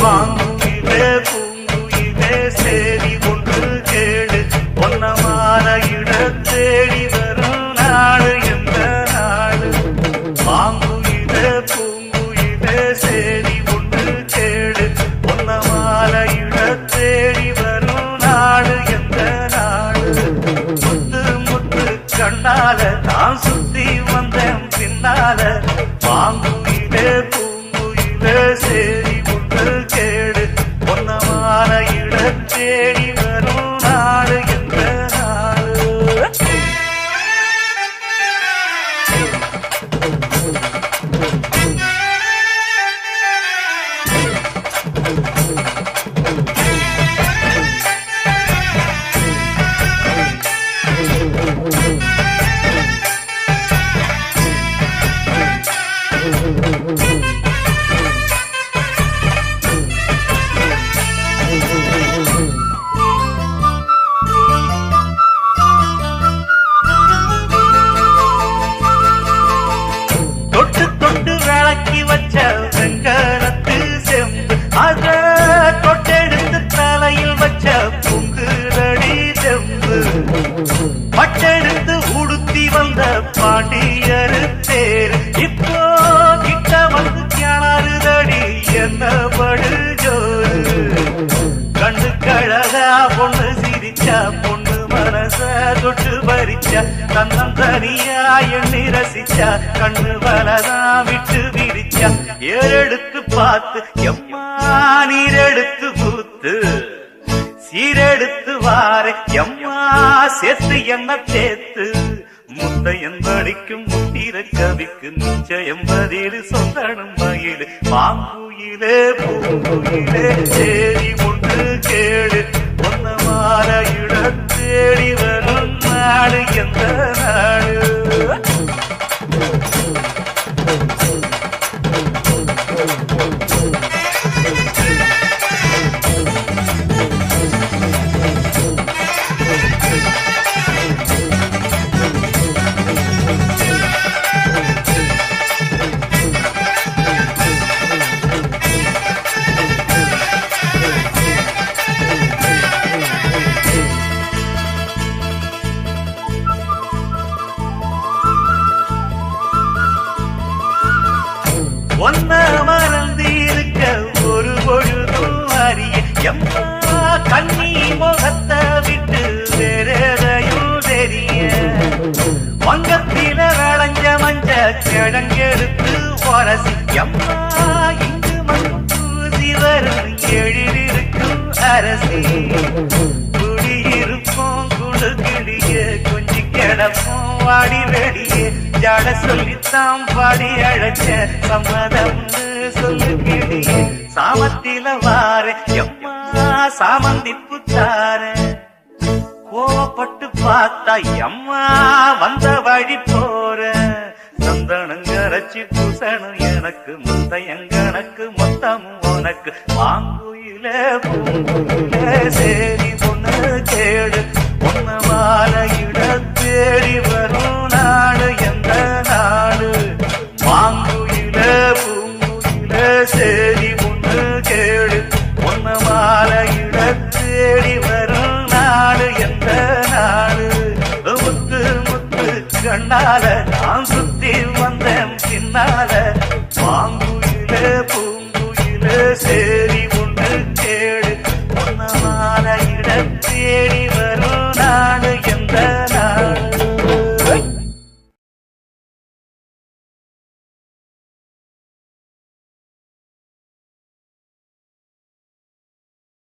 மாங்குயிலே பூங்குயிலே சேரி ஒன்று கேடு பொன்னமான இட தேடி வரும் நாடு எந்த நாடு. மாங்குயிலே பூங்குயிலே சேரி ஒன்று கேடு பொன்னமான இட தேடி வரும் நாடு எந்த நாடு. முத்து முத்து கண்ணால நான் சுத்தி வந்தேன் பின்னால. மாங்குயிலே பூங்குயிலே சேரி கேடு பொன்னமான இட தேடி வரும் நாடு என்ற நாடு. தொட்டு தொட்டு விளக்கி வச்ச வெங்கலத்து செம்பு அத தொட்டெடுத்து தலையில் வச்ச பொங்குதடி செம்பு. பட்டெடுத்து உடுத்தி வந்த பாண்டியரு தேர் இப்போ கிட்ட வந்து கிணறுதடி என்ன படு ஜோரு. கண்ணு கழகா பொண்ணு சிரிச்சா பொண்ணு மனச தொட்டு பறிச்சா தன்னம் தனியா எண்ணி ரசிச்சா கண்ணு வலதா விட்டு விரிச்சா. ஏறெடுத்து பார்த்து எம்மா நீரெடுத்து பூத்து சீரெடுத்து வாரே எம்மா சேர்த்து என்ன தேத்து. முத்தையன் படிக்கும் முத்திர கவிக்கு நிச்சயம் பதில் சொந்தனும் மயிலு. மாங்குயிலே பூங்குயிலே சேரி ஒன்று கேடு பொன்னமான இட தேடி வரும் நாடு எந்த நாடு. ஒன்ன மறந்து இருக்க ஒரு பொழுதும் அறிய எம்மா கண்ணி முகத்தை விட்டு வேறெதையும் தெரிய. வங்கத்தில விளைஞ்ச மஞ்ச கிழங்கெடுத்து உரசி எம்மா இங்கு மஞ்சூசி வரும் எழிலிருக்கும் அரசி. குடியிருப்போம் குடுகிடிய கொஞ்சி கிடப்போம் வாடி வெடியே ஜாட சொல்லித்தான் பாடி அழைச்ச சம்மதம் சொல்லுகிடியே. சாமத்தில வார எம்மா சாமந்தி புத்தார கோவப்பட்டு பார்த்தா எம்மா வந்த வழி போற. சந்தனங்கரைச்சி பூசணும் எனக்கு முத்தையங்கணக்கு மொத்தமும் உனக்கு. மாங்குயிலே பூங்குயிலே சேரி பொண்ணு கேடு பொன்னமான இட தேடி வரும் நாடு எந்த நாடு. மாங்குயிலே பூங்குயிலே சேரி பொண்ணு கேடு பொன்னமான இட தேடி வரும் நாடு எந்த நாடு. முத்து முத்து கண்ணால நான் சுத்தி வந்தேன் பின்னால.